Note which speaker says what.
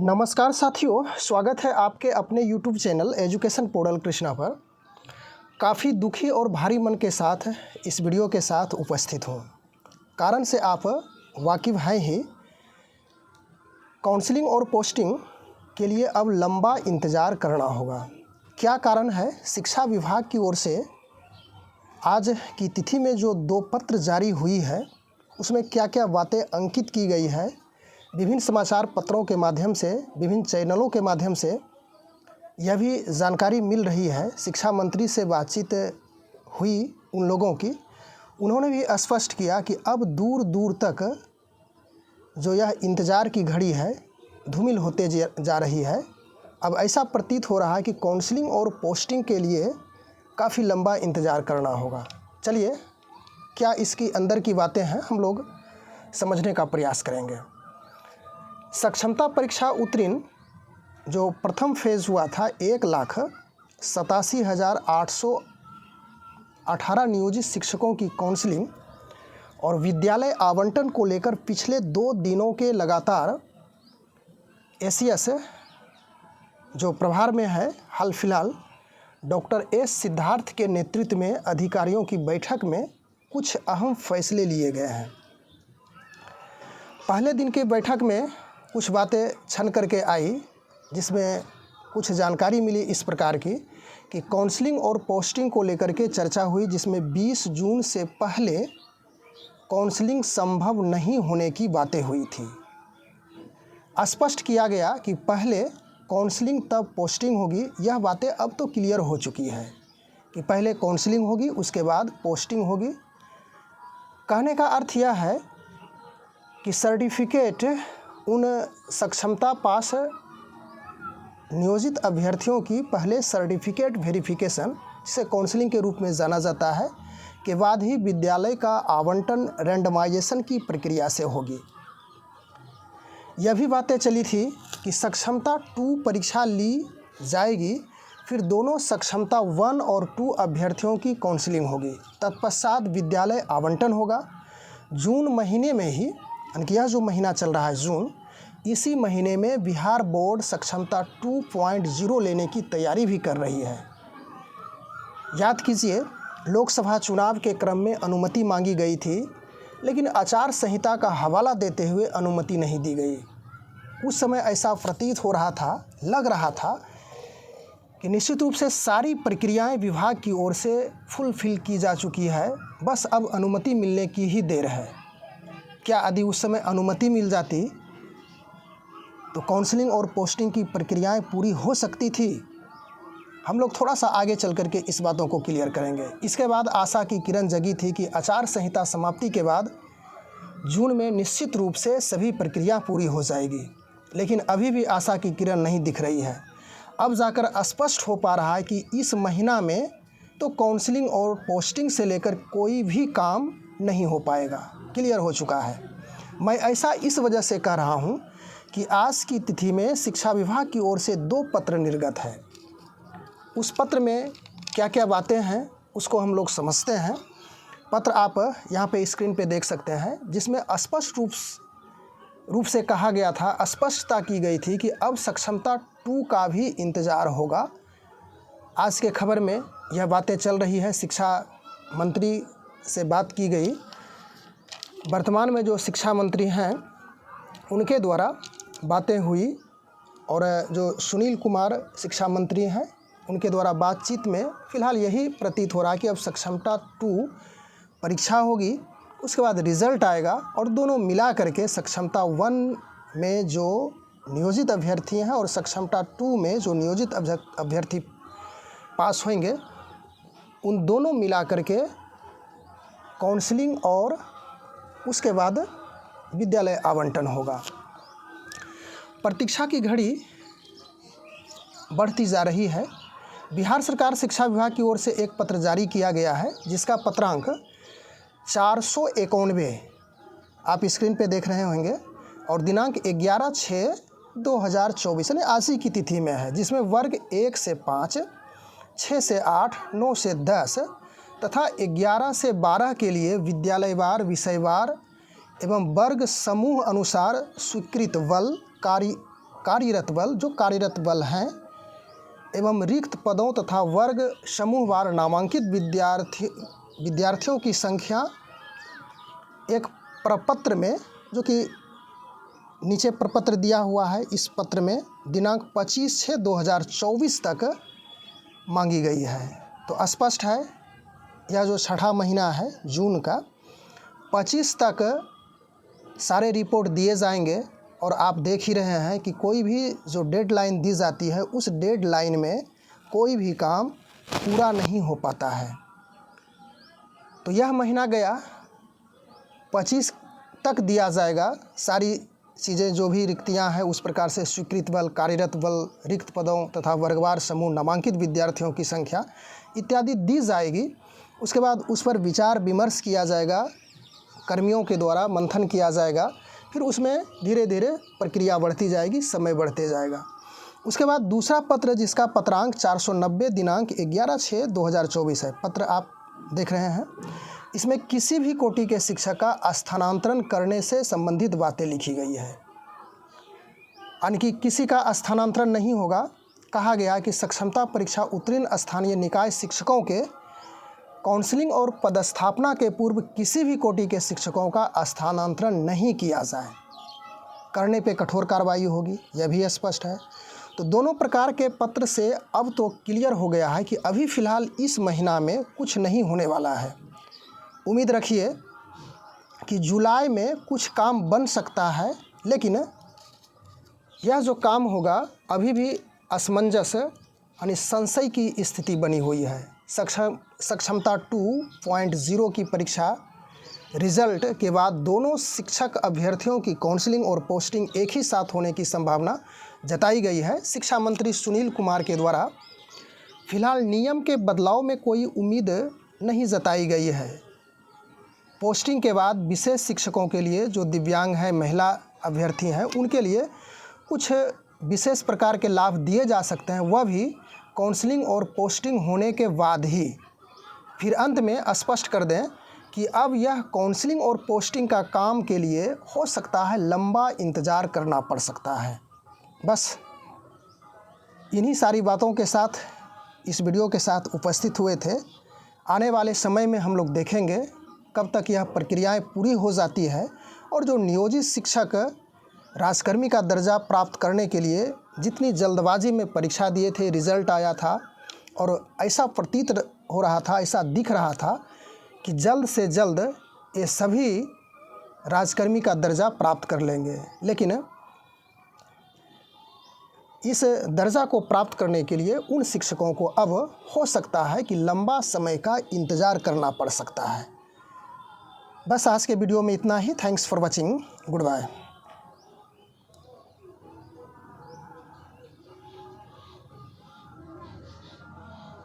Speaker 1: नमस्कार साथियों, स्वागत है आपके अपने YouTube channel education portal Krishna पर। काफ़ी दुखी और भारी मन के साथ इस वीडियो के साथ उपस्थित हूँ। कारण से आप वाकिफ़ हैं ही, काउंसलिंग और पोस्टिंग के लिए अब लंबा इंतज़ार करना होगा। क्या कारण है? शिक्षा विभाग की ओर से आज की तिथि में जो 2 पत्र जारी हुई है, उसमें क्या क्या बातें अंकित की गई है, विभिन्न समाचार पत्रों के माध्यम से, विभिन्न चैनलों के माध्यम से यह भी जानकारी मिल रही है। शिक्षा मंत्री से बातचीत हुई उन लोगों की, उन्होंने भी स्पष्ट किया कि अब दूर दूर तक जो यह इंतज़ार की घड़ी है धूमिल होते जा रही है। अब ऐसा प्रतीत हो रहा है कि काउंसलिंग और पोस्टिंग के लिए काफ़ी लंबा इंतज़ार करना होगा। चलिए, क्या इसकी अंदर की बातें हैं, हम लोग समझने का प्रयास करेंगे। सक्षमता परीक्षा उत्तीर्ण जो प्रथम फेज़ हुआ था, 1,87,818 नियोजित शिक्षकों की काउंसलिंग और विद्यालय आवंटन को लेकर पिछले 2 दिनों के लगातार एसीएस जो प्रभार में है, हाल फिलहाल डॉक्टर एस सिद्धार्थ के नेतृत्व में अधिकारियों की बैठक में कुछ अहम फैसले लिए गए हैं। पहले दिन की बैठक में कुछ बातें छन करके आई, जिसमें कुछ जानकारी मिली इस प्रकार की कि काउंसलिंग और पोस्टिंग को लेकर के चर्चा हुई, जिसमें 20 जून से पहले काउंसलिंग संभव नहीं होने की बातें हुई थी। स्पष्ट किया गया कि पहले काउंसलिंग तब पोस्टिंग होगी। यह बातें अब तो क्लियर हो चुकी है कि पहले काउंसलिंग होगी, उसके बाद पोस्टिंग होगी। कहने का अर्थ यह है कि सर्टिफिकेट उन सक्षमता पास नियोजित अभ्यर्थियों की पहले सर्टिफिकेट वेरिफिकेशन, जिसे काउंसलिंग के रूप में जाना जाता है, के बाद ही विद्यालय का आवंटन रैंडमाइजेशन की प्रक्रिया से होगी। यह भी बातें चली थी कि सक्षमता 2 परीक्षा ली जाएगी, फिर दोनों सक्षमता 1 और 2 अभ्यर्थियों की काउंसलिंग होगी। तत्पश्चात विद्यालय आवंटन होगा। जून महीने में ही, यानी कि यह जो महीना चल रहा है जून, इसी महीने में बिहार बोर्ड सक्षमता 2.0 लेने की तैयारी भी कर रही है। याद कीजिए, लोकसभा चुनाव के क्रम में अनुमति मांगी गई थी, लेकिन आचार संहिता का हवाला देते हुए अनुमति नहीं दी गई। उस समय ऐसा प्रतीत हो रहा था, लग रहा था कि निश्चित रूप से सारी प्रक्रियाएं विभाग की ओर से फुलफिल की जा चुकी है, बस अब अनुमति मिलने की ही देर है। क्या यदि उस समय अनुमति मिल जाती तो काउंसलिंग और पोस्टिंग की प्रक्रियाएं पूरी हो सकती थी। हम लोग थोड़ा सा आगे चल करके इस बातों को क्लियर करेंगे। इसके बाद आशा की किरण जगी थी कि आचार संहिता समाप्ति के बाद जून में निश्चित रूप से सभी प्रक्रिया पूरी हो जाएगी, लेकिन अभी भी आशा की किरण नहीं दिख रही है। अब जाकर स्पष्ट हो पा रहा है कि इस महीना में तो काउंसलिंग और पोस्टिंग से लेकर कोई भी काम नहीं हो पाएगा, क्लियर हो चुका है। मैं ऐसा इस वजह से कह रहा हूँ कि आज की तिथि में शिक्षा विभाग की ओर से 2 पत्र निर्गत है। उस पत्र में क्या क्या बातें हैं उसको हम लोग समझते हैं। पत्र आप यहाँ पे स्क्रीन पे देख सकते हैं, जिसमें स्पष्ट रूप से कहा गया था, स्पष्टता की गई थी कि अब सक्षमता 2 का भी इंतज़ार होगा। आज के खबर में यह बातें चल रही है। शिक्षा मंत्री से बात की गई, वर्तमान में जो शिक्षा मंत्री हैं उनके द्वारा बातें हुई, और जो सुनील कुमार शिक्षा मंत्री हैं उनके द्वारा बातचीत में फ़िलहाल यही प्रतीत हो रहा है कि अब सक्षमता 2 परीक्षा होगी, उसके बाद रिज़ल्ट आएगा और दोनों मिला करके सक्षमता 1 में जो नियोजित अभ्यर्थी हैं और सक्षमता 2 में जो नियोजित अभ्यर्थी पास होंगे, उन दोनों मिला करके काउंसलिंग और उसके बाद विद्यालय आवंटन होगा। प्रतीक्षा की घड़ी बढ़ती जा रही है। बिहार सरकार शिक्षा विभाग की ओर से एक पत्र जारी किया गया है, जिसका पत्रांक 491 आप स्क्रीन पे देख रहे होंगे, और दिनांक 11/6/2024 यानी आज ही की तिथि में है, जिसमें वर्ग 1 से 5, 6 से 8, 9 से 10 तथा 11 से 12 के लिए विद्यालयवार, विषयवार एवं वर्ग समूह अनुसार स्वीकृत बल कार्य कार्यरत बल हैं एवं रिक्त पदों तथा वर्ग समूहवार नामांकित विद्यार्थियों की संख्या एक प्रपत्र में, जो कि नीचे प्रपत्र दिया हुआ है, इस पत्र में दिनांक 25/6/2024 तक मांगी गई है। तो स्पष्ट है, यह जो छठा महीना है जून का, 25 तक सारे रिपोर्ट दिए जाएंगे। और आप देख ही रहे हैं कि कोई भी जो डेडलाइन दी जाती है उस डेडलाइन में कोई भी काम पूरा नहीं हो पाता है। तो यह महीना गया, 25 तक दिया जाएगा सारी चीज़ें, जो भी रिक्तियां हैं उस प्रकार से स्वीकृत बल, कार्यरत बल, रिक्त पदों तथा वर्गवार समूह, नामांकित विद्यार्थियों की संख्या इत्यादि दी जाएगी। उसके बाद उस पर विचार विमर्श किया जाएगा, कर्मियों के द्वारा मंथन किया जाएगा, फिर उसमें धीरे धीरे प्रक्रिया बढ़ती जाएगी, समय बढ़ते जाएगा। उसके बाद दूसरा पत्र, जिसका पत्रांक 490 दिनांक 11/6/2024 है, पत्र आप देख रहे हैं। इसमें किसी भी कोटि के शिक्षक का स्थानांतरण करने से संबंधित बातें लिखी गई है, यानी कि किसी का स्थानांतरण नहीं होगा। कहा गया कि सक्षमता परीक्षा उत्तीर्ण स्थानीय निकाय शिक्षकों के काउंसलिंग और पदस्थापना के पूर्व किसी भी कोटि के शिक्षकों का स्थानांतरण नहीं किया जाए, करने पे कठोर कार्रवाई होगी, यह भी स्पष्ट है। तो दोनों प्रकार के पत्र से अब तो क्लियर हो गया है कि अभी फ़िलहाल इस महीना में कुछ नहीं होने वाला है। उम्मीद रखिए कि जुलाई में कुछ काम बन सकता है, लेकिन यह जो काम होगा अभी भी असमंजस यानी संशय की स्थिति बनी हुई है। सक्षमता 2.0 की परीक्षा रिजल्ट के बाद दोनों शिक्षक अभ्यर्थियों की काउंसलिंग और पोस्टिंग एक ही साथ होने की संभावना जताई गई है। शिक्षा मंत्री सुनील कुमार के द्वारा फिलहाल नियम के बदलाव में कोई उम्मीद नहीं जताई गई है। पोस्टिंग के बाद विशेष शिक्षकों के लिए, जो दिव्यांग हैं, महिला अभ्यर्थी हैं, उनके लिए कुछ विशेष प्रकार के लाभ दिए जा सकते हैं, वह भी काउंसलिंग और पोस्टिंग होने के बाद ही। फिर अंत में स्पष्ट कर दें कि अब यह काउंसलिंग और पोस्टिंग का काम के लिए हो सकता है लंबा इंतज़ार करना पड़ सकता है। बस इन्हीं सारी बातों के साथ इस वीडियो के साथ उपस्थित हुए थे। आने वाले समय में हम लोग देखेंगे कब तक यह प्रक्रियाएं पूरी हो जाती है और जो नियोजित शिक्षक राजकर्मी का दर्जा प्राप्त करने के लिए जितनी जल्दबाजी में परीक्षा दिए थे, रिज़ल्ट आया था और ऐसा प्रतीत हो रहा था, ऐसा दिख रहा था कि जल्द से जल्द ये सभी राजकर्मी का दर्जा प्राप्त कर लेंगे। लेकिन इस दर्जा को प्राप्त करने के लिए उन शिक्षकों को अब हो सकता है कि लंबा समय का इंतज़ार करना पड़ सकता है। बस आज के वीडियो में इतना ही। Thanks for watching. Good bye.